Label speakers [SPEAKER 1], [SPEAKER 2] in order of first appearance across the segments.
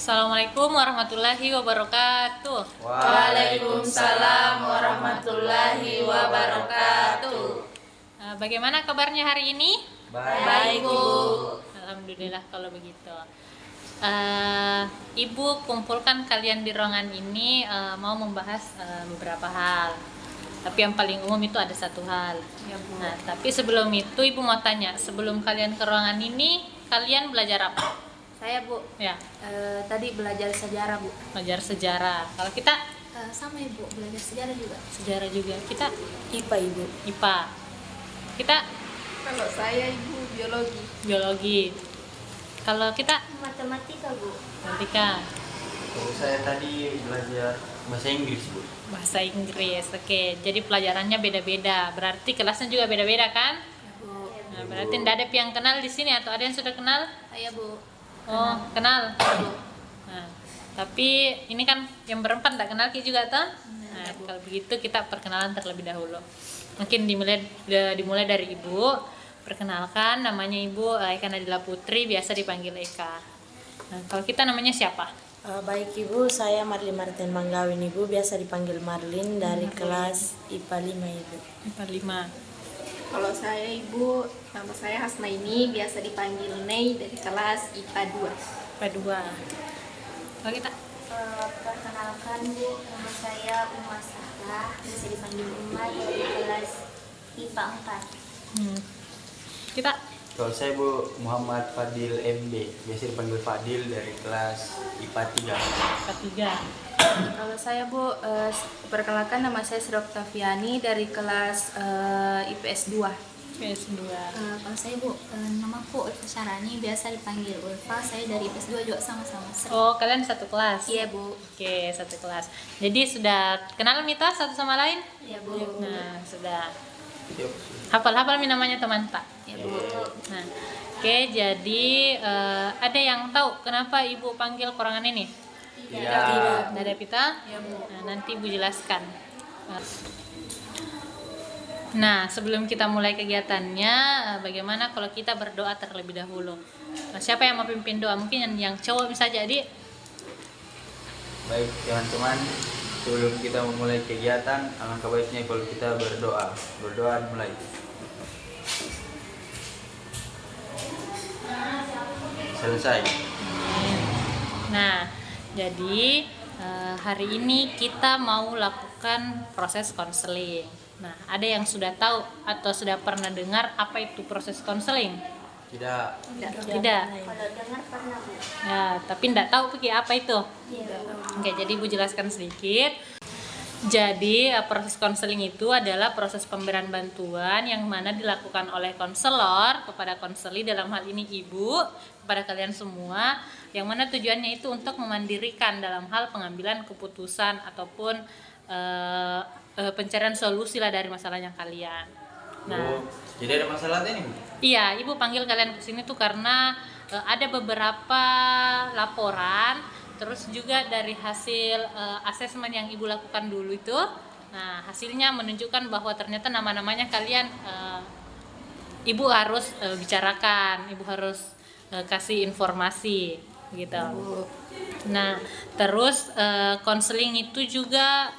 [SPEAKER 1] Assalamualaikum warahmatullahi wabarakatuh.
[SPEAKER 2] Waalaikumsalam warahmatullahi wabarakatuh.
[SPEAKER 1] Bagaimana kabarnya hari ini?
[SPEAKER 2] Baik, Bu.
[SPEAKER 1] Alhamdulillah kalau begitu. Ibu kumpulkan kalian di ruangan ini mau membahas beberapa hal. Tapi yang paling umum itu ada satu hal.
[SPEAKER 2] Ya, Bu.
[SPEAKER 1] Nah, tapi sebelum itu Ibu mau tanya, sebelum kalian ke ruangan ini, kalian belajar apa?
[SPEAKER 3] Saya, Bu,
[SPEAKER 1] Ya,
[SPEAKER 3] tadi belajar sejarah, Bu.
[SPEAKER 1] belajar sejarah. Kalau kita
[SPEAKER 3] Sama, Ibu, belajar sejarah juga.
[SPEAKER 1] sejarah juga. Kita
[SPEAKER 3] IPA, Ibu.
[SPEAKER 1] IPA. Kita
[SPEAKER 2] Kalau saya Ibu biologi.
[SPEAKER 1] biologi. Kalau kita
[SPEAKER 3] Matematika, Bu.
[SPEAKER 1] matematika,
[SPEAKER 4] Kalau saya tadi belajar bahasa Inggris, Bu.
[SPEAKER 1] bahasa Inggris. Oke, jadi pelajarannya beda-beda. Berarti kelasnya juga beda-beda kan?
[SPEAKER 3] Bu.
[SPEAKER 1] Nah, berarti tidak ada yang kenal di sini atau ada yang sudah kenal?
[SPEAKER 3] Saya, Bu.
[SPEAKER 1] Oh, kenal.
[SPEAKER 3] Bu.
[SPEAKER 1] Nah, tapi ini kan yang berempat tidak kenal Ki juga toh? Nah, kalau begitu kita perkenalan terlebih dahulu. Mungkin dimulai dari Ibu. Perkenalkan, namanya Ibu Eka Nadila Putri, biasa dipanggil Eka. Nah, kalau kita namanya siapa?
[SPEAKER 5] Baik Ibu, saya Marlin Martin Manggawin Ibu, biasa dipanggil Marlin dari kelas IPA 5 Ibu.
[SPEAKER 1] IPA 5.
[SPEAKER 2] Kalau saya Ibu, nama saya Hasnaini, biasa dipanggil Nei dari kelas IPA 2.
[SPEAKER 1] IPA 2. Kalau kita
[SPEAKER 3] Perkenalkan, Bu, nama saya Uma Sarah, bisa dipanggil Uma dari kelas IPA 4.
[SPEAKER 1] kita
[SPEAKER 4] Kalau saya Bu Muhammad Fadil MD, biasa dipanggil Fadil dari kelas IPA 3.
[SPEAKER 1] IPA 3.
[SPEAKER 3] Kalau saya, Bu, perkenalkan nama saya Sri Oktaviani dari kelas IPS 2.
[SPEAKER 1] IPS 2.
[SPEAKER 6] Kalau saya, Bu, namaku Ulfa Syarani, biasa dipanggil Ulfa. Saya dari IPS 2 juga sama-sama.
[SPEAKER 1] Oh, kalian satu kelas?
[SPEAKER 3] Iya, Bu.
[SPEAKER 1] Oke, satu kelas. Jadi sudah kenal Mita satu sama lain?
[SPEAKER 3] Iya, Bu.
[SPEAKER 1] Nah, sudah.
[SPEAKER 4] Yuk.
[SPEAKER 1] Hafal-hafal namanya teman tak?
[SPEAKER 3] Iya, Bu.
[SPEAKER 1] Nah, oke, jadi ada yang tahu kenapa Ibu panggil korangan ini?
[SPEAKER 4] Tidak.
[SPEAKER 1] Tidak ada Pita?
[SPEAKER 3] Iya, Bu.
[SPEAKER 1] Nah, nanti Ibu jelaskan. Nah, sebelum kita mulai kegiatannya, bagaimana kalau kita berdoa terlebih dahulu? Nah, siapa yang mau pimpin doa? Mungkin yang cowok bisa jadi.
[SPEAKER 4] Baik teman-teman, sebelum kita memulai kegiatan, alangkah baiknya kalau kita berdoa. Berdoa mulai. Selesai.
[SPEAKER 1] Nah, jadi hari ini kita mau lakukan proses konseling. Nah, ada yang sudah tahu atau sudah pernah dengar apa itu proses konseling?
[SPEAKER 4] Tidak.
[SPEAKER 1] Tidak.
[SPEAKER 3] Kalau dengar pernah, Bu.
[SPEAKER 1] Ya, tapi tidak tahu Piki apa itu.
[SPEAKER 3] Iya.
[SPEAKER 1] Oke, jadi Ibu jelaskan sedikit. Jadi proses konseling itu adalah proses pemberian bantuan yang mana dilakukan oleh konselor kepada konseli, dalam hal ini Ibu, kepada kalian semua, yang mana tujuannya itu untuk memandirikan dalam hal pengambilan keputusan ataupun pencarian solusi lah dari masalahnya kalian. Nah,
[SPEAKER 4] Bu, jadi ada masalah ini, Bu?
[SPEAKER 1] iya, Ibu panggil kalian ke sini tuh karena ada beberapa laporan, terus juga dari hasil asesmen yang Ibu lakukan dulu itu. Nah, hasilnya menunjukkan bahwa ternyata nama-namanya kalian Ibu harus bicarakan, Ibu harus kasih informasi gitu. Nah, terus konseling itu juga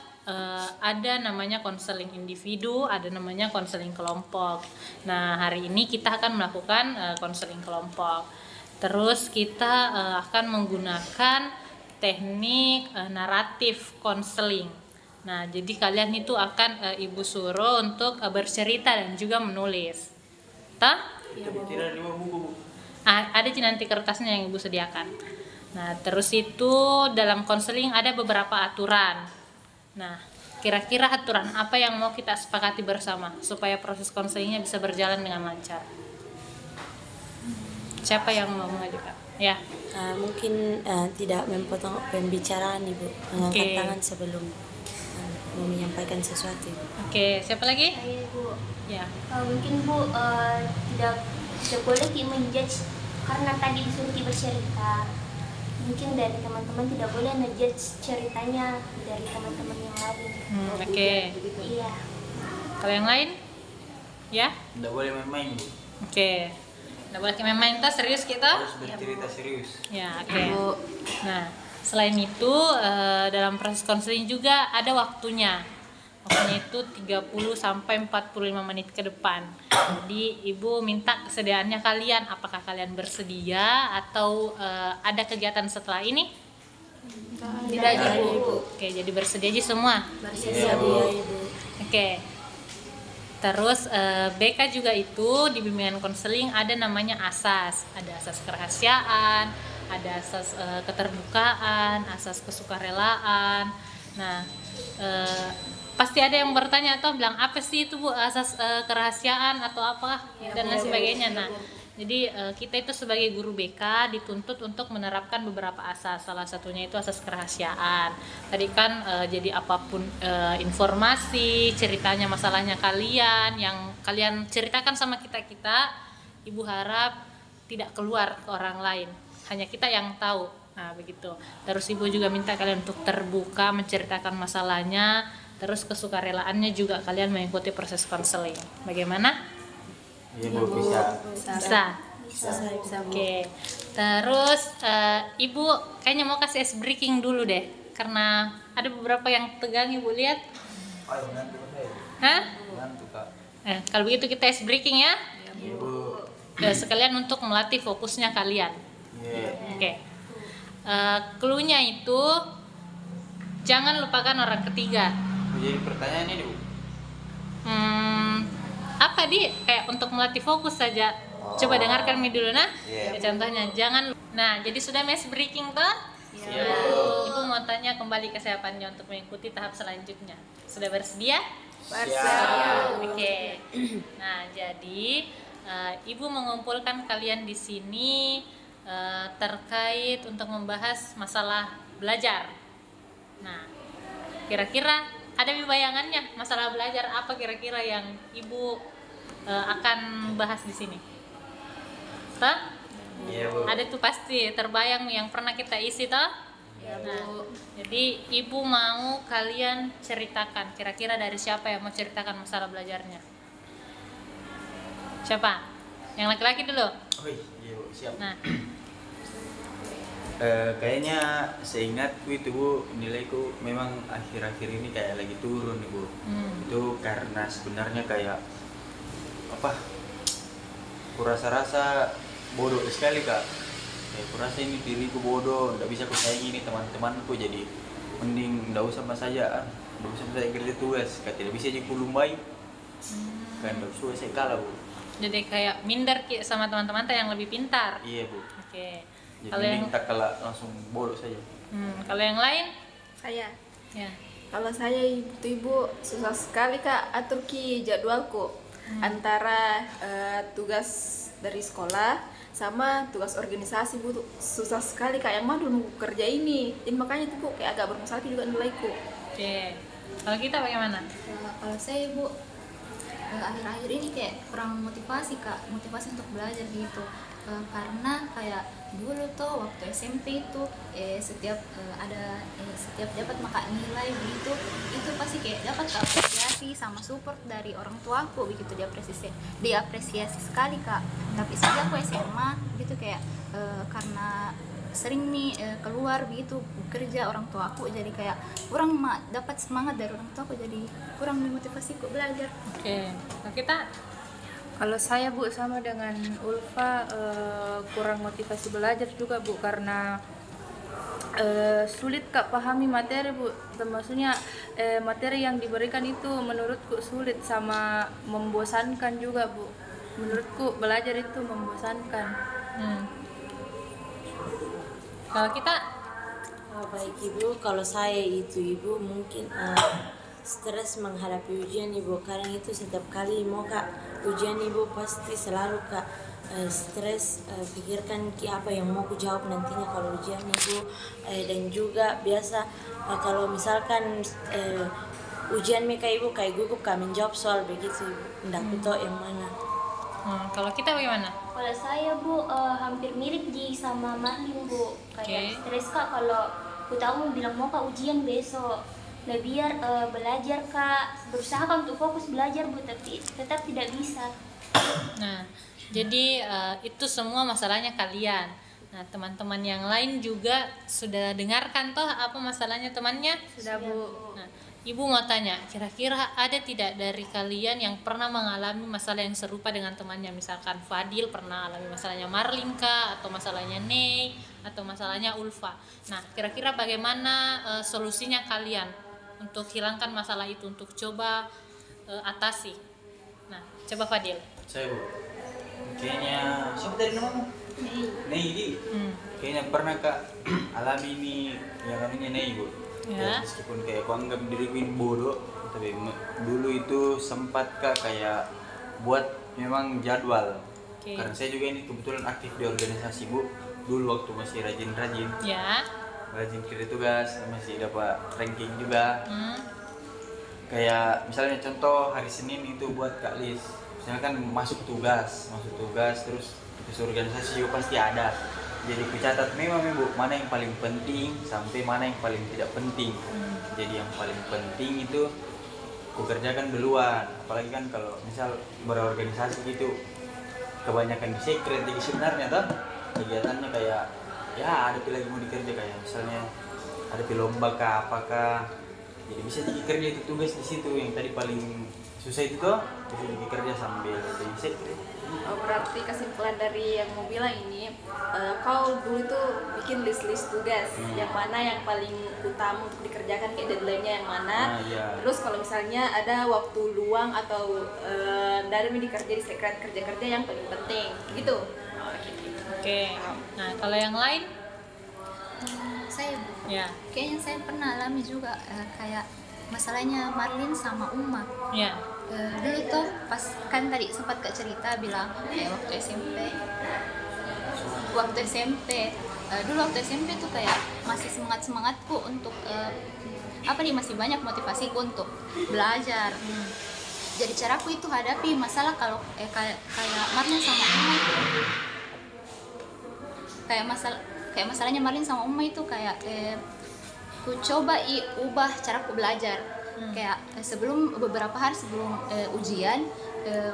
[SPEAKER 1] ada namanya konseling individu, ada namanya konseling kelompok. Nah, hari ini kita akan melakukan konseling kelompok. Terus kita akan menggunakan teknik naratif konseling. Nah, jadi kalian itu akan Ibu suruh untuk bercerita dan juga menulis. Tah?
[SPEAKER 4] Tidak di bawah buku, Bu.
[SPEAKER 1] Ada sih nanti kertasnya yang Ibu sediakan. Nah, terus itu dalam konseling ada beberapa aturan. Nah, kira-kira aturan apa yang mau kita sepakati bersama supaya proses konselingnya bisa berjalan dengan lancar? Siapa yang mau mengajukan? Ya.
[SPEAKER 5] Mungkin tidak memotong pembicaraan Ibu, mengangkat
[SPEAKER 1] Oke.
[SPEAKER 5] tangan sebelum mau menyampaikan sesuatu Ibu.
[SPEAKER 1] Oke, siapa lagi?
[SPEAKER 6] Saya, Bu.
[SPEAKER 1] Ya.
[SPEAKER 6] Mungkin, Bu, tidak boleh Ki menjudge karena tadi disuruh Ki bercerita. Mungkin dari teman-teman tidak boleh ngejudge ceritanya dari teman-teman yang lain.
[SPEAKER 1] Oke.
[SPEAKER 6] Iya.
[SPEAKER 1] Kalau yang lain? Ya.
[SPEAKER 4] Tidak boleh main-main, Bu.
[SPEAKER 1] Oke. Nggak boleh kayak main tas, serius kita.
[SPEAKER 4] Harus bercerita serius.
[SPEAKER 1] Ya, oke. Nah, selain itu dalam proses konseling juga ada waktunya. Waktunya itu 30 sampai 45 menit ke depan. Jadi Ibu minta kesediaannya kalian, apakah kalian bersedia atau ada kegiatan setelah ini?
[SPEAKER 2] Tidak aja Bu.
[SPEAKER 1] Oke, jadi bersedia aja semua.
[SPEAKER 4] Iya, Bu.
[SPEAKER 1] Oke. Terus BK juga itu di bimbingan konseling ada namanya asas. Ada asas kerahasiaan, ada asas keterbukaan, asas kesukarelaan. Nah, pasti ada yang bertanya atau bilang apa sih itu Bu asas kerahasiaan atau apa dan lain sebagainya. Nah, jadi kita itu sebagai guru BK dituntut untuk menerapkan beberapa asas. Salah satunya itu asas kerahasiaan. Tadi kan jadi apapun informasi, ceritanya, masalahnya kalian yang kalian ceritakan sama kita, Ibu harap tidak keluar ke orang lain. Hanya kita yang tahu. Nah, begitu. Terus Ibu juga minta kalian untuk terbuka menceritakan masalahnya. Terus kesukarelaannya juga kalian mengikuti proses konseling. Bagaimana?
[SPEAKER 4] Iya Bu, bisa.
[SPEAKER 1] Bisa. Oke. Terus Ibu kayaknya mau kasih ice breaking dulu deh, karena ada beberapa yang tegang Ibu lihat.
[SPEAKER 4] Ayo ngantuk saya.
[SPEAKER 1] Hah?
[SPEAKER 4] Ngantuk Kak.
[SPEAKER 1] Kalau begitu kita ice breaking ya.
[SPEAKER 4] Iya Bu.
[SPEAKER 1] Sekalian untuk melatih fokusnya kalian.
[SPEAKER 4] Iya.
[SPEAKER 1] Oke. Clue-nya itu jangan lupakan orang ketiga.
[SPEAKER 4] Jadi pertanyaan ini Bu.
[SPEAKER 1] Apa kayak untuk melatih fokus saja. Coba dengarkan Mi dulu nah.
[SPEAKER 4] Iya.
[SPEAKER 1] Ya, contohnya jangan. Nah, jadi sudah ice breaking toh?
[SPEAKER 4] Iya.
[SPEAKER 1] Ibu mau tanya kembali kesiapannya untuk mengikuti tahap selanjutnya. Sudah bersedia?
[SPEAKER 4] Siap.
[SPEAKER 1] Oke. Nah, jadi Ibu mengumpulkan kalian di sini terkait untuk membahas masalah belajar. Nah, kira-kira ada bayangannya masalah belajar apa kira-kira yang Ibu akan bahas di sini? Toh?
[SPEAKER 4] Iya Bu.
[SPEAKER 1] Ada tuh pasti terbayang yang pernah kita isi toh? Nah, jadi Ibu mau kalian ceritakan kira-kira dari siapa yang mau ceritakan masalah belajarnya? Siapa? Yang laki-laki dulu.
[SPEAKER 4] Oh iya Bu, siap.
[SPEAKER 1] Nah,
[SPEAKER 4] Kayaknya seingatku itu Bu, nilaiku memang akhir-akhir ini kayak lagi turun nih Bu. Itu karena sebenarnya kayak apa? Kurasa-rasa bodoh sekali Kak. Kayak kurasa ini diriku bodoh, nggak bisa kusaingi ini teman-temanku, jadi mending nggak usah mas saja, nggak usah saya kerja tugas, Kak, tidak bisa jadi kulumbai. Kan nggak usah saya kalah Bu.
[SPEAKER 1] jadi kayak minder sama teman-teman yang lebih pintar.
[SPEAKER 4] Iya Bu.
[SPEAKER 1] Oke.
[SPEAKER 4] Jadi
[SPEAKER 1] Kalau yang
[SPEAKER 4] mending tak kalah langsung bodoh saja.
[SPEAKER 1] kalau yang lain?
[SPEAKER 2] Saya.
[SPEAKER 1] Ya.
[SPEAKER 2] Kalau saya ibu susah sekali Kak atur jadwalku antara tugas dari sekolah sama tugas organisasi Bu, susah sekali Kak, yang mana dulu mau kerja ini, jadi makanya tuh Bu kayak agak bermasalah juga nilaiku.
[SPEAKER 1] Oke. Kalau kita bagaimana?
[SPEAKER 7] Kalau saya Bu akhir-akhir ini kayak kurang motivasi Kak, motivasi untuk belajar gitu. Karena kayak dulu tuh waktu SMP itu setiap setiap dapat maka nilai begitu, itu pasti kayak dapat apresiasi sama support dari orang tuaku begitu, diapresiasi sekali Kak. Tapi sejak aku SMA gitu kayak karena sering nih keluar begitu bekerja orang tuaku, jadi kayak kurang dapat semangat dari orang tuaku, jadi kurang dimotivasiku belajar.
[SPEAKER 1] Oke. Kalau kita?
[SPEAKER 8] Kalau saya Bu sama dengan Ulfa, kurang motivasi belajar juga Bu, karena sulit Kak pahami materi Bu, termasuknya materi yang diberikan itu menurutku sulit sama membosankan juga Bu. Menurutku belajar itu membosankan.
[SPEAKER 1] Kalau kita?
[SPEAKER 5] Baik Ibu, kalau saya itu Ibu mungkin stres menghadapi ujian Ibu, karena itu setiap kali mau Kak ujian Ibu pasti selalu Kak stres, pikirkan apa yang mau ku jawab nantinya kalau ujian Ibu, dan juga biasa kalau misalkan ujian mereka Ibu kayak gugup Kak menjawab soal begitu Ibu, ndak tahu yang mana.
[SPEAKER 1] Kalau kita bagaimana?
[SPEAKER 6] Kalau saya Bu hampir mirip sama Marlin Bu, kayak stres Kak kalau ku tahu bilang mau Kak ujian besok. Nah biar belajar Kak, berusaha Kak untuk fokus belajar Bu, tapi tetap tidak bisa.
[SPEAKER 1] Nah, Jadi itu semua masalahnya kalian. Nah, teman-teman yang lain juga sudah dengarkan toh apa masalahnya temannya?
[SPEAKER 8] Sudah Bu.
[SPEAKER 1] Nah, Ibu mau tanya, kira-kira ada tidak dari kalian yang pernah mengalami masalah yang serupa dengan temannya? Misalkan Fadil pernah alami masalahnya Marlin kah? Atau masalahnya Nei? Atau masalahnya Ulfa? Nah, kira-kira bagaimana solusinya kalian untuk hilangkan masalah itu, untuk coba atasi? Nah, coba Fadil.
[SPEAKER 4] Saya Bu, kayaknya siapa tadi namamu? Nei Di. Kayaknya pernah Kak alami ini yang namanya Nei Bu.
[SPEAKER 1] Ya.
[SPEAKER 4] Meskipun kayak aku anggap diriku ini bodoh, tapi dulu itu sempat Kak kayak buat memang jadwal.
[SPEAKER 1] Oke.
[SPEAKER 4] Karena saya juga ini kebetulan aktif di organisasi Bu. Dulu waktu masih rajin-rajin,
[SPEAKER 1] Ya.
[SPEAKER 4] rajin kirim tugas, masih dapat ranking juga. Kayak misalnya contoh hari Senin itu buat Kak Lis, misalnya kan masuk tugas terus organisasi juga pasti ada. Jadi ku catat memang Bu, mana yang paling penting sampai mana yang paling tidak penting. Jadi yang paling penting itu ku kerjakan duluan. Apalagi kan kalau misal berorganisasi gitu kebanyakan di secret, jadi sebenarnya tuh kegiatannya kayak ya ada lagi mau dikerja, kayak misalnya ada lomba kah apakah. Jadi bisa jadi kerja itu tugas di situ yang tadi paling susah itu tuh bisa jadi kerja sambil di secret.
[SPEAKER 2] Oh, berarti kesimpulan dari yang mau bilang ini, kau dulu tuh bikin list tugas, yang mana yang paling utama untuk dikerjakan, kayak deadline-nya yang mana.
[SPEAKER 4] Iya.
[SPEAKER 2] Terus kalau misalnya ada waktu luang atau dari dikerja di secret, kerja-kerja yang paling penting, gitu.
[SPEAKER 1] Oke. Nah, kalau yang lain?
[SPEAKER 7] Saya Bu,
[SPEAKER 1] Ya.
[SPEAKER 7] kayaknya saya pernah alami juga kayak masalahnya Marlin sama Uma.
[SPEAKER 1] Ya.
[SPEAKER 7] Dulu tuh pas kan tadi sempat Kak cerita bilang waktu SMP dulu waktu SMP tuh kayak masih semangatku untuk masih banyak motivasiku untuk belajar. Jadi caraku itu hadapi masalah kalau kayak Marlin sama Uma itu kayak masalahnya Marlin sama Uma itu kayak ku coba ubah caraku belajar. Kayak beberapa hari sebelum ujian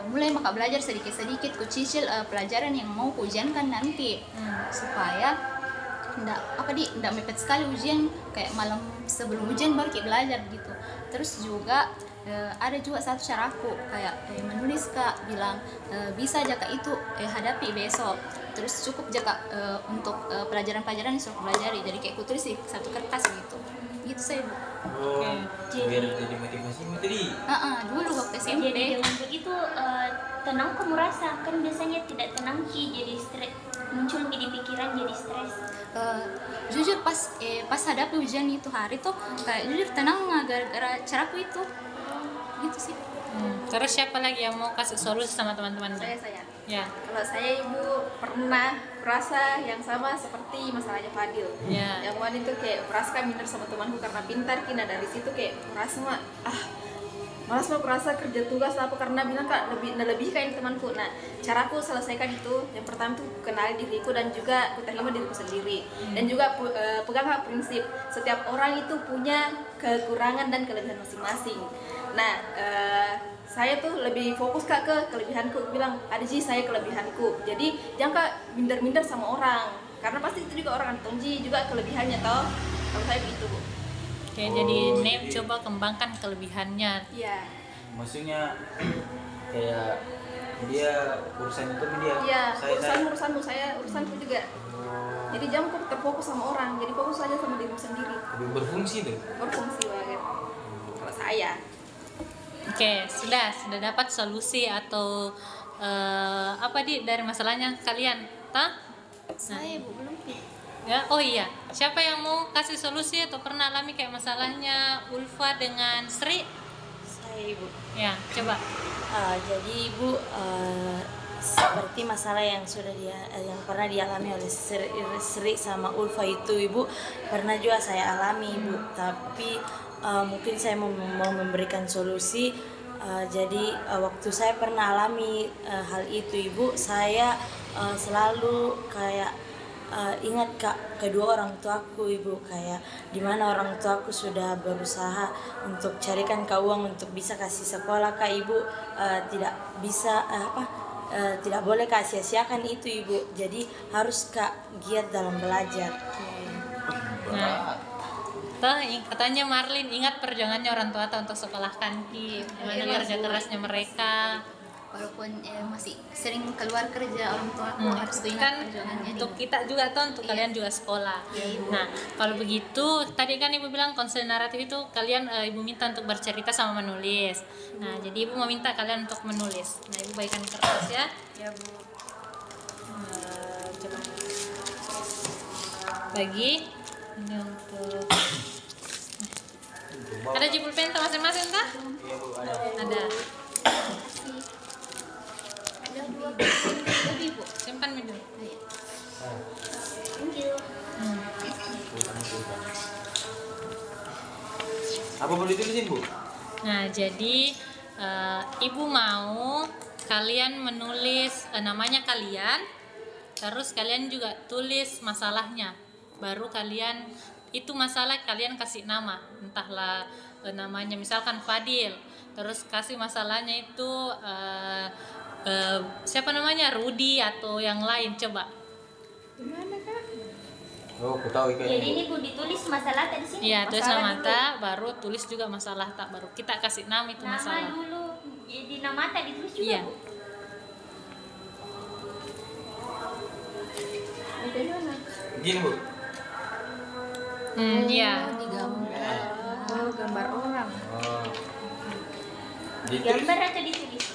[SPEAKER 7] mulai maka belajar sedikit-sedikit, ku cicil pelajaran yang mau ku ujiankan nanti, supaya ndak mepet sekali ujian, kayak malam sebelum ujian baru kita belajar gitu. Terus juga ada juga satu caraku kayak menulis Kak, bilang bisa jaka itu hadapi besok, terus cukup jaka untuk pelajaran-pelajaran yang sudah aku pelajari, jadi kayak ku tulis di satu kertas gitu saya Bu.
[SPEAKER 4] Oh, biar jadi motivasi tadi.
[SPEAKER 7] Dulu waktu SMP.
[SPEAKER 6] Jadi dengan begitu tenang kamu rasa, kan biasanya tidak tenang Ki, jadi stres, muncul di pikiran jadi stres.
[SPEAKER 7] Jujur pas hadapi ujian itu hari tuh kayak jujur tenang gara-gara caraku itu. Gitu sih.
[SPEAKER 1] Terus siapa lagi yang mau kasih solusi sama teman-teman?
[SPEAKER 2] Saya.
[SPEAKER 1] Ya.
[SPEAKER 2] Kalau saya Ibu pernah merasa yang sama seperti masalahnya Fadil.
[SPEAKER 1] Ya.
[SPEAKER 2] Yang mana itu kayak merasa minder sama temanku karena pintar, kina dari situ kayak merasa malas mau merasa kerja tugas apa karena bilang Kak lebih kayak temanku. Nah, caraku selesaikan itu yang pertama tuh kenali diriku dan juga ku terima diriku sendiri. Dan juga pegang prinsip setiap orang itu punya kekurangan dan kelebihan masing-masing. Nah, saya tuh lebih fokus Kak ke kelebihanku, bilang ada sih saya kelebihanku, jadi jangan Kak minder-minder sama orang, karena pasti itu juga orang tongji juga kelebihannya toh. Kalau saya begitu Bu.
[SPEAKER 1] Oke, jadi Nep coba kembangkan kelebihannya.
[SPEAKER 2] Iya.
[SPEAKER 4] Maksudnya kayak dia urusan itu dia.
[SPEAKER 2] Iya,
[SPEAKER 4] Saya
[SPEAKER 2] urusanmu, saya urusanku juga. Jadi jangan kok terfokus sama orang, jadi fokus saja sama dirimu sendiri.
[SPEAKER 4] lebih berfungsi tuh.
[SPEAKER 2] Berfungsi banget. Kalau saya.
[SPEAKER 1] Oke, sudah dapat solusi atau dari masalahnya kalian, tah?
[SPEAKER 7] Saya Bu belum Ki.
[SPEAKER 1] Ya, oh iya. Siapa yang mau kasih solusi atau pernah alami kayak masalahnya Ulfa dengan Sri?
[SPEAKER 5] Saya Ibu.
[SPEAKER 1] Ya, coba.
[SPEAKER 5] Jadi Ibu seperti masalah yang yang pernah dialami oleh Sri sama Ulfa itu Ibu pernah juga saya alami Ibu, tapi mungkin saya mau memberikan solusi. Jadi waktu saya pernah alami hal itu Ibu, saya selalu kayak ingat Kak kedua orang tuaku Ibu, kayak dimana orang tuaku sudah berusaha untuk carikan Kak uang untuk bisa kasih sekolah Kak Ibu, tidak bisa tidak boleh Kak sia-siakan itu Ibu. Jadi harus Kak giat dalam belajar.
[SPEAKER 1] Nah, toh katanya Marlin ingat perjuangannya orang tua toh untuk sekolahkan Ki, gimana kerja kerasnya mereka.
[SPEAKER 7] Walaupun masih sering keluar kerja, orang tua harus ingat
[SPEAKER 1] Kan
[SPEAKER 7] perjuangannya
[SPEAKER 1] untuk kita juga toh, untuk kalian juga sekolah. Nah, kalau begitu tadi kan Ibu bilang konselor naratif itu kalian Ibu minta untuk bercerita sama menulis. Nah, jadi Ibu mau minta kalian untuk menulis. Nah, Ibu baikkan kertas ya.
[SPEAKER 8] Ya Bu.
[SPEAKER 1] Coba bagi ini untuk ada jipul penta masing-masing kah?
[SPEAKER 4] Iya Bu, ada.
[SPEAKER 1] Ada.
[SPEAKER 7] ada dua lebih Bu.
[SPEAKER 1] Simpan dulu.
[SPEAKER 6] Thank you.
[SPEAKER 4] Apa boleh ditulisin Bu?
[SPEAKER 1] Nah, jadi Ibu mau kalian menulis namanya kalian, terus kalian juga tulis masalahnya. Baru kalian itu masalah kalian kasih nama, entahlah namanya misalkan Fadil, terus kasih masalahnya itu siapa namanya, Rudi atau yang lain, coba.
[SPEAKER 4] Oh, aku tahu
[SPEAKER 6] Jadi
[SPEAKER 4] kayaknya.
[SPEAKER 6] ini Bu ditulis masalah tadi sini.
[SPEAKER 1] Iya, tulis
[SPEAKER 6] Masalah
[SPEAKER 1] nama
[SPEAKER 6] dulu.
[SPEAKER 1] tak, baru tulis juga masalah tak, baru kita kasih nama itu
[SPEAKER 6] Nama
[SPEAKER 1] masalah.
[SPEAKER 6] dulu. Jadi nama tadi ditulis juga
[SPEAKER 1] Iya.
[SPEAKER 6] Bu.
[SPEAKER 4] Gini Bu.
[SPEAKER 1] Iya.
[SPEAKER 7] Digambar.
[SPEAKER 8] Oh, gambar orang.
[SPEAKER 4] Oh. Ditulis.
[SPEAKER 6] Gambar atau ditulis?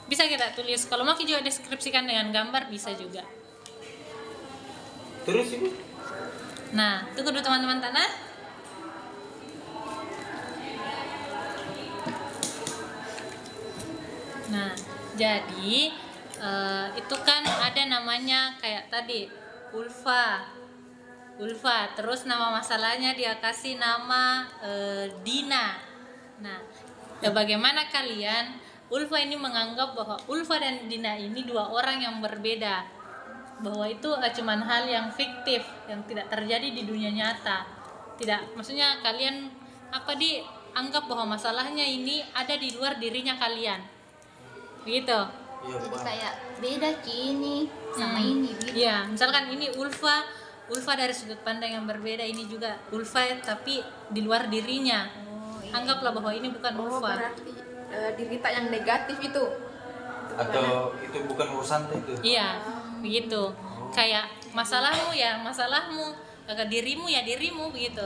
[SPEAKER 1] Bisa kita tulis. Kalau mau juga deskripsikan dengan gambar bisa juga.
[SPEAKER 4] Terus Ibu?
[SPEAKER 1] Nah, tunggu dulu teman-teman tanah. Nah, jadi itu kan ada namanya kayak tadi Ulfa. Terus nama masalahnya dia kasih nama Dina. Nah, bagaimana kalian? Ulfa ini menganggap bahwa Ulfa dan Dina ini dua orang yang berbeda, bahwa itu cuman hal yang fiktif yang tidak terjadi di dunia nyata. Tidak, maksudnya kalian anggap bahwa masalahnya ini ada di luar dirinya kalian, begitu.
[SPEAKER 4] Iya,
[SPEAKER 7] Jadi
[SPEAKER 4] Pak.
[SPEAKER 7] kayak beda Ki ini sama ini gitu.
[SPEAKER 1] Iya, misalkan ini Ulfa dari sudut pandang yang berbeda, ini juga Ulfa tapi di luar dirinya. Anggaplah bahwa ini bukan
[SPEAKER 2] Oh,
[SPEAKER 1] Ulfa.
[SPEAKER 2] berarti dirita yang negatif itu.
[SPEAKER 4] Atau itu bukan urusan itu?
[SPEAKER 1] Iya, begitu. Kayak masalahmu ya masalahmu, dirimu ya dirimu, begitu.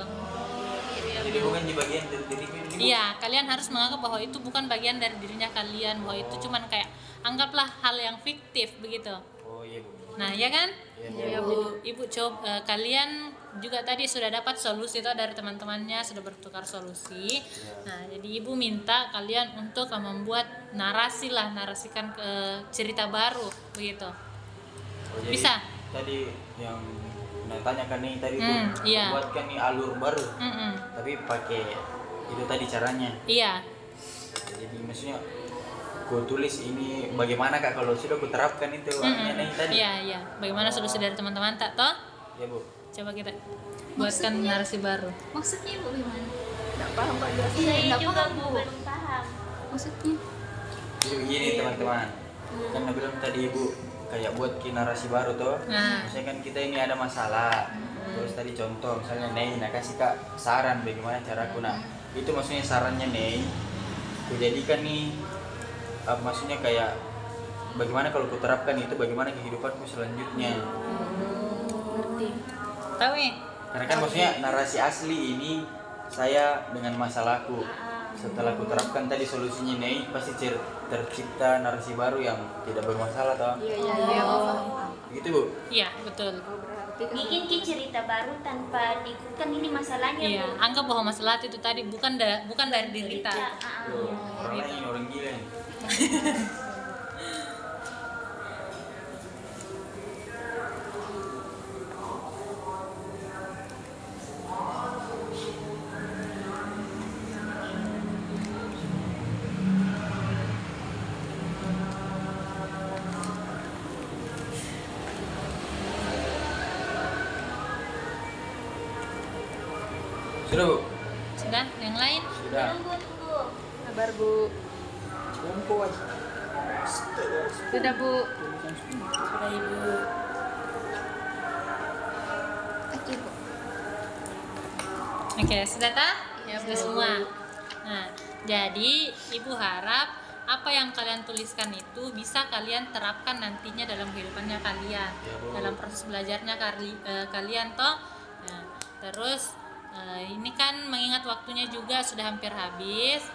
[SPEAKER 4] Jadi bukan di bagian dari dirimu ini. Bu?
[SPEAKER 1] Iya, kalian harus menganggap bahwa itu bukan bagian dari dirinya kalian, bahwa itu cuman kayak anggaplah hal yang fiktif, begitu.
[SPEAKER 4] Oh iya Bu.
[SPEAKER 1] Nah, ya kan?
[SPEAKER 4] Iya,
[SPEAKER 1] Ibu coba kalian juga tadi sudah dapat solusi itu dari teman-temannya, sudah bertukar solusi. Nah, jadi Ibu minta kalian untuk membuat narasikan ke cerita baru, begitu.
[SPEAKER 4] Oh, jadi
[SPEAKER 1] Bisa?
[SPEAKER 4] Tadi yang tanyakan nih tadi Bu,
[SPEAKER 1] iya.
[SPEAKER 4] buatkan nih alur baru.
[SPEAKER 1] Mm-mm.
[SPEAKER 4] Tapi pakai itu tadi caranya.
[SPEAKER 1] Iya.
[SPEAKER 4] Jadi maksudnya gue tulis ini bagaimana Kak kalau sudah gue terapkan itu artinya nih tadi.
[SPEAKER 1] Iya. Bagaimana solusi dari teman-teman tak toh?
[SPEAKER 4] Ya Bu.
[SPEAKER 1] Coba kita buatkan narasi baru.
[SPEAKER 7] Maksudnya Bu gimana?
[SPEAKER 2] Nggak paham Pak jelas.
[SPEAKER 6] Saya
[SPEAKER 7] Nggak
[SPEAKER 6] juga
[SPEAKER 7] paham,
[SPEAKER 6] Bu
[SPEAKER 7] Bu.
[SPEAKER 6] belum paham.
[SPEAKER 7] Maksudnya
[SPEAKER 4] Jadi begini teman-teman. Kan Nabi bilang tadi Ibu kayak buat narasi baru tuh.
[SPEAKER 1] Nah.
[SPEAKER 4] Misalnya kan kita ini ada masalah. Terus tadi contoh misalnya Nei, nah kasih Kak saran bagaimana caraku. Nah, itu maksudnya sarannya Nei. Ku jadikan nih maksudnya kayak bagaimana kalau ku terapkan itu bagaimana kehidupanku selanjutnya.
[SPEAKER 2] Ngerti.
[SPEAKER 1] Tahu ya?
[SPEAKER 4] Karena kan maksudnya narasi asli ini saya dengan masalahku. Setelah ku terapkan tadi solusinya Nei, pasti tercipta narasi baru yang tidak bermasalah toh.
[SPEAKER 2] Iya.
[SPEAKER 4] Gitu Bu.
[SPEAKER 1] Iya, betul.
[SPEAKER 2] Oh, berarti kan
[SPEAKER 6] Bikin Ki cerita baru tanpa diikutkan ini masalahnya
[SPEAKER 1] Iya,
[SPEAKER 6] Bu.
[SPEAKER 1] anggap bahwa masalah itu tadi bukan dari diri kita.
[SPEAKER 4] Tuh, orang lain orang gila nih. Sudah Bu?
[SPEAKER 1] Sudah, yang lain?
[SPEAKER 4] Sudah.
[SPEAKER 6] Tunggu.
[SPEAKER 2] kabar Bu.
[SPEAKER 4] Cukup aja.
[SPEAKER 8] Sudah Bu.
[SPEAKER 5] Sudah Ibu.
[SPEAKER 3] Oke Bu.
[SPEAKER 1] Oke, sudah tak? Sudah semua. Nah, jadi Ibu harap apa yang kalian tuliskan itu bisa kalian terapkan nantinya dalam kehidupannya kalian, dalam proses belajarnya kalian toh. Nah, terus ini kan mengingat waktunya juga sudah hampir habis.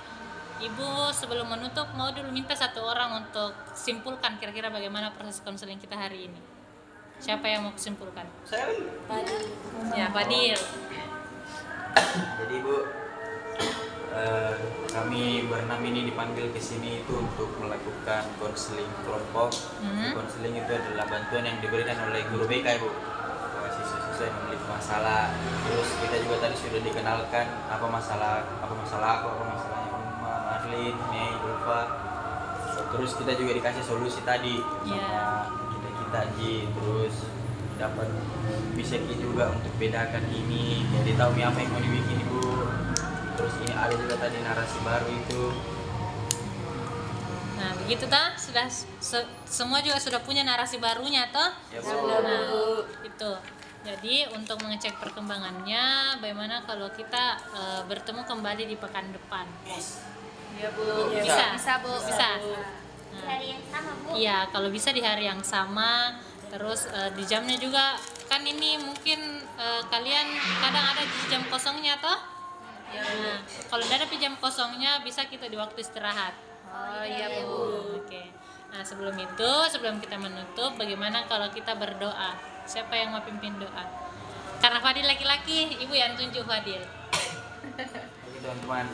[SPEAKER 1] Ibu sebelum menutup mau dulu minta satu orang untuk simpulkan kira-kira bagaimana proses konseling kita hari ini. Siapa yang mau simpulkan?
[SPEAKER 4] Saya
[SPEAKER 5] Padi.
[SPEAKER 1] Ya, Fadil.
[SPEAKER 4] jadi Bu, kami berenam ini dipanggil ke sini itu untuk melakukan konseling kelompok. Konseling itu adalah bantuan yang diberikan oleh guru BK Ibu, siswa-siswa yang memiliki masalah. Terus kita juga tadi sudah dikenalkan apa masalah aku, apa masalahnya Marlin, Mei, Ulfa. Terus kita juga dikasih solusi tadi sama kita Ji. Terus dapat bisa juga untuk bedakan ini, jadi tahu apa yang mau dibikin Ibu. Terus ini ada juga tadi narasi baru itu.
[SPEAKER 1] Nah, begitu toh, sudah semua juga sudah punya narasi barunya toh.
[SPEAKER 4] Ya, Bu.
[SPEAKER 1] Nah, itu. Jadi untuk mengecek perkembangannya, bagaimana kalau kita bertemu kembali di pekan depan?
[SPEAKER 8] Ya Bu.
[SPEAKER 1] Bisa.
[SPEAKER 8] Bisa Bu.
[SPEAKER 1] Bisa.
[SPEAKER 6] Di hari yang sama Bu.
[SPEAKER 1] Iya, kalau bisa di hari yang sama. Terus di jamnya juga kan ini mungkin kalian kadang ada di jam kosongnya toh. Nah, kalau tidak ada jam kosongnya bisa kita di waktu istirahat.
[SPEAKER 8] Oh iya Bu.
[SPEAKER 1] Oke. Nah, sebelum itu, sebelum kita menutup, bagaimana kalau kita berdoa? Siapa yang mau pimpin doa? Karena Fadil laki-laki, Ibu yang tunjuk Fadil.
[SPEAKER 4] Oke teman-teman,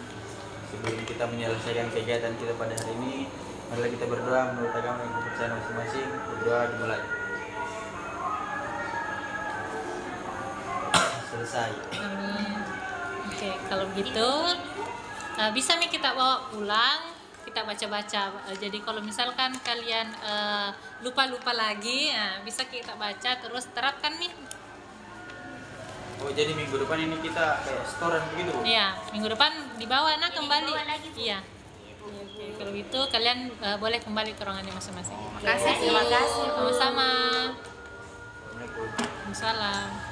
[SPEAKER 4] sebelum kita menyelesaikan kegiatan kita pada hari ini, marilah kita berdoa menurut agama yang kepercayaan masing-masing. Berdoa dimulai. Selesai.
[SPEAKER 1] Amin. Oke, kalau begitu bisa nih kita bawa pulang, kita baca-baca. Jadi kalau misalkan kalian lupa-lupa lagi, nah, bisa kita baca terus terapkan nih.
[SPEAKER 4] Oh, jadi minggu depan ini kita kayak setoran begitu Bu?
[SPEAKER 1] Iya, minggu depan dibawa kembali.
[SPEAKER 6] dibawa lagi, Bu.
[SPEAKER 1] Iya. Oke, kalau gitu kalian boleh kembali ke ruangannya masing-masing.
[SPEAKER 8] Terima kasih.
[SPEAKER 1] Sama-sama.
[SPEAKER 4] Assalamualaikum.
[SPEAKER 1] Waalaikumsalam.